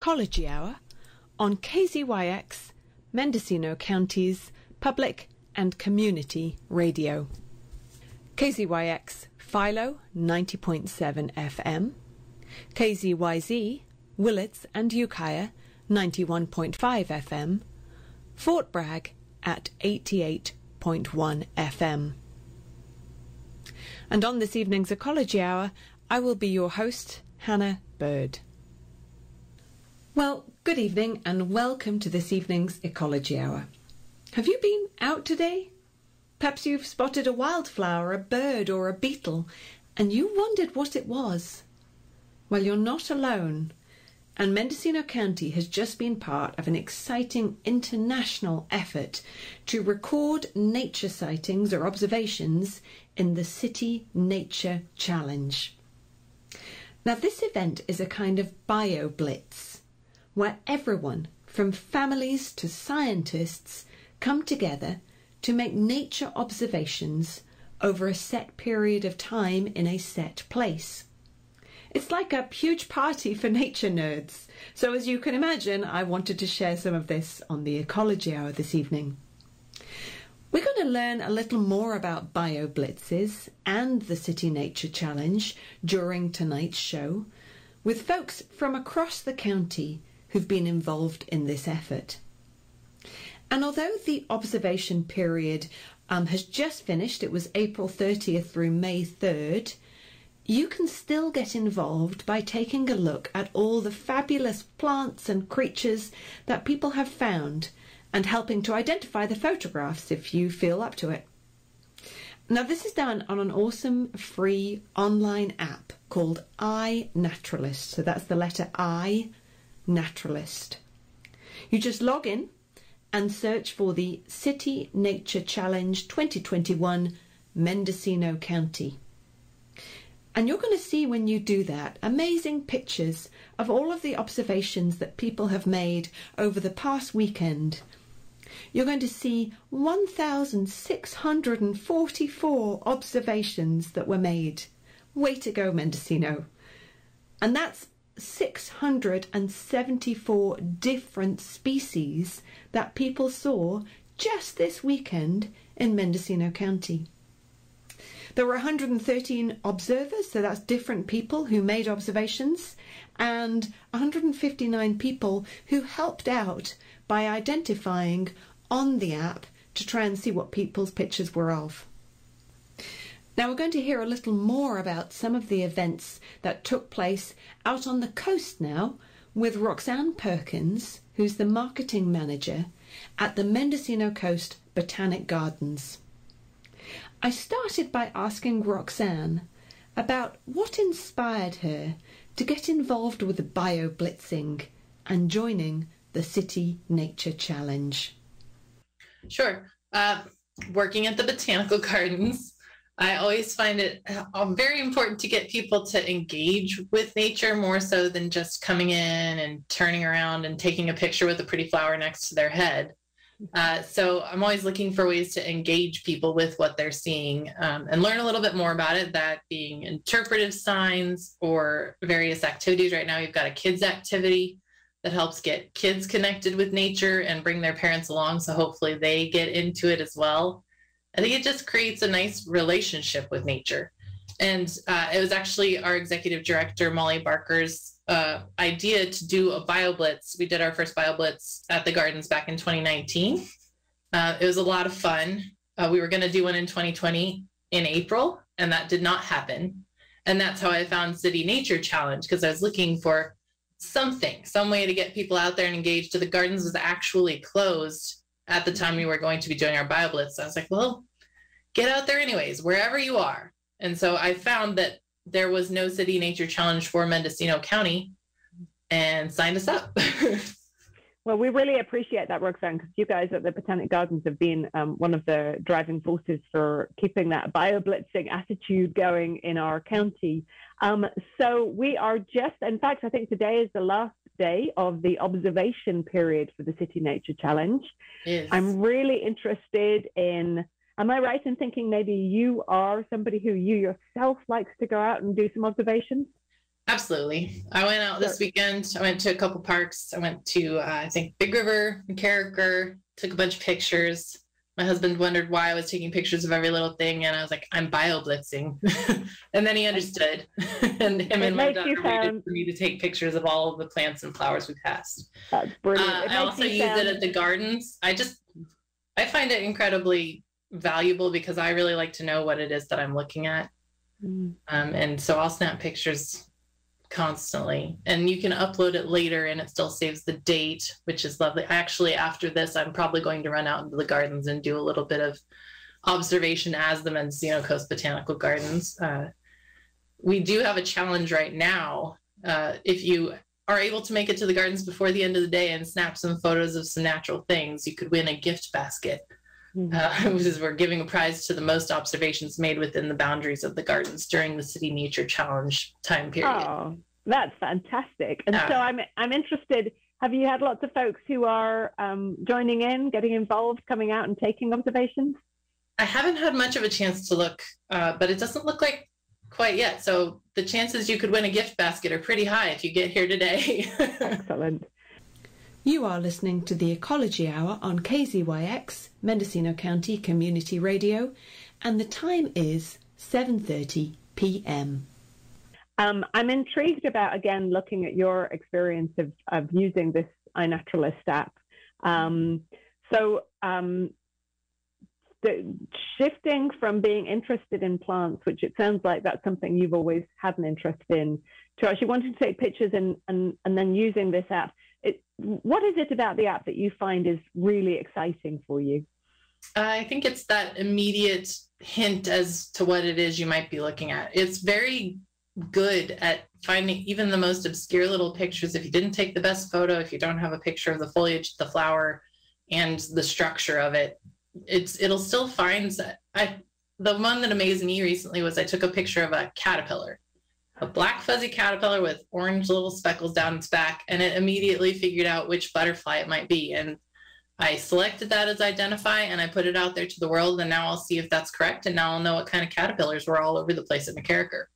Ecology Hour on KZYX, Mendocino County's public and community radio. KZYX Philo 90.7 FM, KZYZ Willits and Ukiah 91.5 FM, Fort Bragg at 88.1 FM. And on this evening's Ecology Hour, I will be your host, Hannah Bird. Well, good evening and welcome to this evening's Ecology Hour. Have you been out today? Perhaps you've spotted a wildflower, a bird or a beetle, and you wondered what it was. Well, you're not alone. And Mendocino County has just been part of an exciting international effort to record nature sightings or observations in the City Nature Challenge. Now, this event is a kind of bio-blitz, where everyone, from families to scientists, come together to make nature observations over a set period of time in a set place. It's like a huge party for nature nerds. So as you can imagine, I wanted to share some of this on the Ecology Hour this evening. We're going to learn a little more about bio-blitzes and the City Nature Challenge during tonight's show with folks from across the county who've been involved in this effort. And although the observation period has just finished, it was April 30th through May 3rd, you can still get involved by taking a look at all the fabulous plants and creatures that people have found and helping to identify the photographs if you feel up to it. Now, this is done on an awesome free online app called iNaturalist. So that's the letter I, Naturalist. You just log in and search for the City Nature Challenge 2021 Mendocino County. And you're going to see when you do that amazing pictures of all of the observations that people have made over the past weekend. You're going to see 1,644 observations that were made. Way to go, Mendocino. And that's 674 different species that people saw just this weekend in Mendocino County. There were 113 observers, so that's different people who made observations, and 159 people who helped out by identifying on the app to try and see what people's pictures were of. Now we're going to hear a little more about some of the events that took place out on the coast now with Roxanne Perkins, who's the marketing manager at the Mendocino Coast Botanic Gardens. I started by asking Roxanne about what inspired her to get involved with the bio-blitzing and joining the City Nature Challenge. Sure. Working at the Botanical Gardens, I always find it very important to get people to engage with nature more so than just coming in and turning around and taking a picture with a pretty flower next to their head. So I'm always looking for ways to engage people with what they're seeing and learn a little bit more about it, that being interpretive signs or various activities. Right now, we've got a kids activity that helps get kids connected with nature and bring their parents along. So hopefully they get into it as well. I think it just creates a nice relationship with nature. And it was actually our executive director, Molly Barker's idea to do a BioBlitz. We did our first BioBlitz at the gardens back in 2019. It was a lot of fun. We were going to do one in 2020 in April, and that did not happen. And that's how I found City Nature Challenge, because I was looking for some way to get people out there and engaged. The gardens was actually closed at the time we were going to be doing our BioBlitz. So I was like, well, get out there anyways, wherever you are. And so I found that there was no City Nature Challenge for Mendocino County and signed us up. Well, we really appreciate that, Roxanne, because you guys at the Botanic Gardens have been one of the driving forces for keeping that bio-blitzing attitude going in our county. So we are just, in fact, I think today is the last day of the observation period for the City Nature Challenge. Yes. I'm really interested in, am I right in thinking maybe you are somebody who you yourself likes to go out and do some observations? Absolutely. I went out this weekend. I went to a couple parks. I went to, I think, Big River, Character, took a bunch of pictures. My husband wondered why I was taking pictures of every little thing. And I was like, I'm bio-blitzing. And then he understood. And him and my daughter waited for me to take pictures of all of the plants and flowers we passed. That's brilliant. I also use it at the gardens. I find it incredibly valuable because I really like to know what it is that I'm looking at. And so I'll snap pictures constantly, and you can upload it later and it still saves the date, which is lovely. Actually, after this, I'm probably going to run out into the gardens and do a little bit of observation as the Mendocino Coast Botanical Gardens. We do have a challenge right now. If you are able to make it to the gardens before the end of the day and snap some photos of some natural things, you could win a gift basket. We're giving a prize to the most observations made within the boundaries of the gardens during the City Nature Challenge time period. Oh, that's fantastic. And so I'm interested, have you had lots of folks who are joining in, getting involved, coming out and taking observations? I haven't had much of a chance to look, but it doesn't look like quite yet. So the chances you could win a gift basket are pretty high if you get here today. Excellent. You are listening to the Ecology Hour on KZYX, Mendocino County Community Radio, and the time is 7:30 p.m. I'm intrigued about, again, looking at your experience of using this iNaturalist app. Shifting from being interested in plants, which it sounds like that's something you've always had an interest in, to actually wanting to take pictures and then using this app. What is it about the app that you find is really exciting for you? I think it's that immediate hint as to what it is you might be looking at. It's very good at finding even the most obscure little pictures. If you didn't take the best photo, if you don't have a picture of the foliage, the flower, and the structure of it, it'll still find. The one that amazed me recently was I took a picture of a caterpillar. A black fuzzy caterpillar with orange little speckles down its back, and it immediately figured out which butterfly it might be. And I selected that as identify, and I put it out there to the world, and now I'll see if that's correct, and now I'll know what kind of caterpillars were all over the place in McCarricker.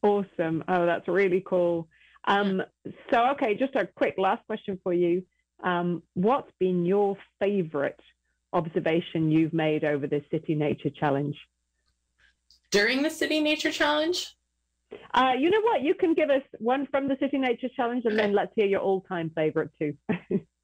Awesome. Oh, that's really cool. Okay, just a quick last question for you. What's been your favorite observation you've made over this City Nature Challenge? During the City Nature Challenge? You know what? You can give us one from the City Nature Challenge, and then let's hear your all-time favorite too.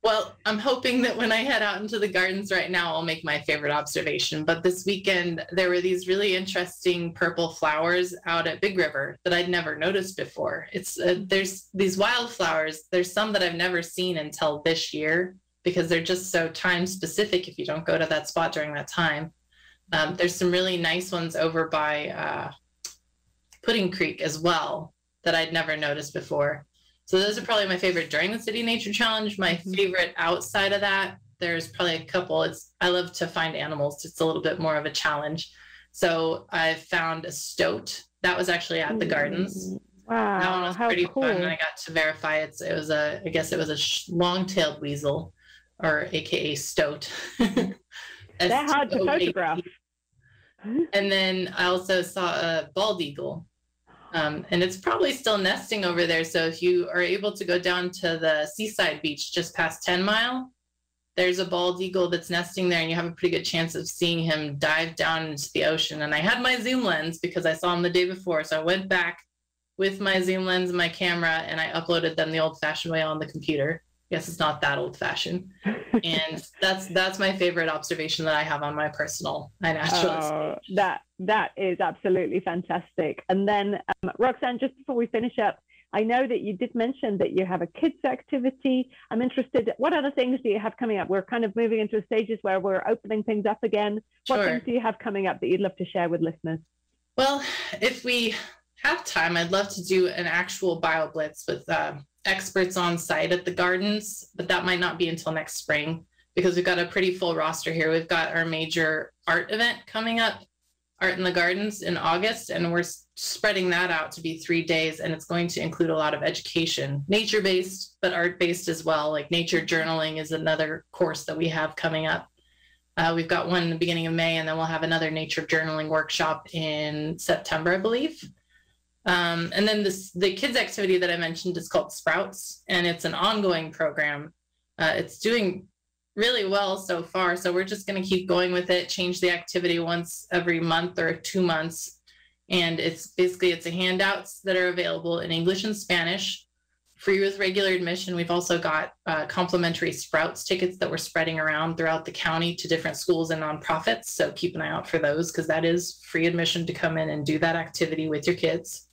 Well, I'm hoping that when I head out into the gardens right now, I'll make my favorite observation. But this weekend, there were these really interesting purple flowers out at Big River that I'd never noticed before. There's these wildflowers. There's some that I've never seen until this year because they're just so time specific if you don't go to that spot during that time. There's some really nice ones over by Pudding Creek as well that I'd never noticed before. So those are probably my favorite during the City Nature Challenge. My favorite outside of that, there's probably a couple. I love to find animals. It's a little bit more of a challenge. So I found a stoat that was actually at the gardens. Wow, that one was pretty fun, and I got to verify I guess it was a long-tailed weasel, or AKA stoat. They're hard to photograph. And then I also saw a bald eagle. And it's probably still nesting over there. So if you are able to go down to the seaside beach just past 10 Mile, there's a bald eagle that's nesting there, and you have a pretty good chance of seeing him dive down into the ocean. And I had my zoom lens because I saw him the day before. So I went back with my zoom lens and my camera, and I uploaded them the old-fashioned way on the computer. Yes, it's not that old-fashioned. And that's my favorite observation that I have on my personal iNaturalist. That is absolutely fantastic. And then, Roxanne, just before we finish up, I know that you did mention that you have a kids activity. I'm interested, what other things do you have coming up? We're kind of moving into stages where we're opening things up again. What Sure. things do you have coming up that you'd love to share with listeners? Well, if we have time, I'd love to do an actual bio blitz with experts on site at the gardens, but that might not be until next spring because we've got a pretty full roster here. We've got our major art event coming up, Art in the Gardens, in August, and we're spreading that out to be 3 days, and it's going to include a lot of education, nature-based, but art-based as well. Like nature journaling is another course that we have coming up. We've got one in the beginning of May, and then we'll have another nature journaling workshop in September, I believe. And then the kids activity that I mentioned is called Sprouts, and it's an ongoing program. It's doing really well so far. So we're just going to keep going with it, change the activity once every month or 2 months. And it's a handouts that are available in English and Spanish, free with regular admission. We've also got complimentary Sprouts tickets that we're spreading around throughout the county to different schools and nonprofits. So keep an eye out for those, because that is free admission to come in and do that activity with your kids.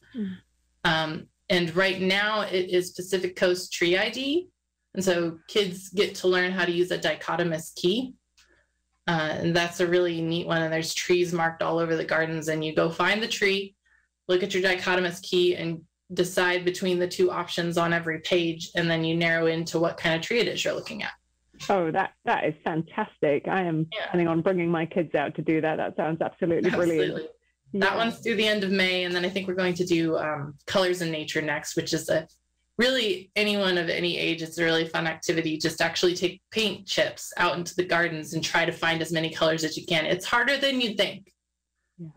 And right now it is Pacific Coast Tree ID. And so kids get to learn how to use a dichotomous key. And that's a really neat one. And there's trees marked all over the gardens, and you go find the tree, look at your dichotomous key, and decide between the two options on every page. And then you narrow into what kind of tree it is you're looking at. Oh, that is fantastic. I am planning on bringing my kids out to do that. That sounds absolutely brilliant. That one's through the end of May. And then I think we're going to do Colors in Nature next, which is really anyone of any age. It's a really fun activity. Just actually take paint chips out into the gardens and try to find as many colors as you can. It's harder than you'd think.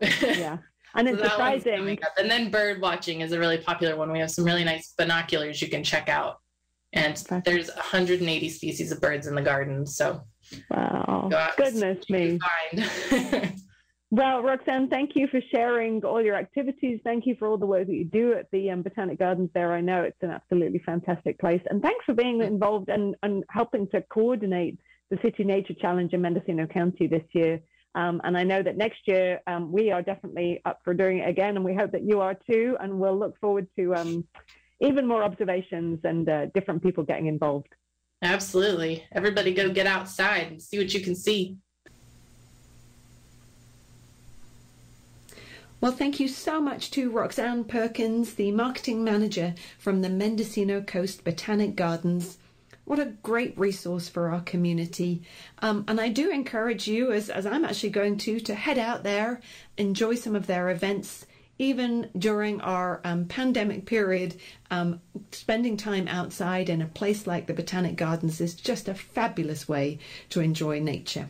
Yeah. And it's surprising. And then bird watching is a really popular one. We have some really nice binoculars you can check out. And there's 180 species of birds in the garden. So wow, goodness me. Well, Roxanne, thank you for sharing all your activities. Thank you for all the work that you do at the Botanic Gardens there. I know it's an absolutely fantastic place. And thanks for being involved and helping to coordinate the City Nature Challenge in Mendocino County this year. And I know that next year we are definitely up for doing it again, and we hope that you are too. And we'll look forward to even more observations and different people getting involved. Absolutely. Everybody go get outside and see what you can see. Well, thank you so much to Roxanne Perkins, the marketing manager from the Mendocino Coast Botanic Gardens. What a great resource for our community. And I do encourage you, as I'm actually going to head out there, enjoy some of their events, even during our pandemic period. Spending time outside in a place like the Botanic Gardens is just a fabulous way to enjoy nature.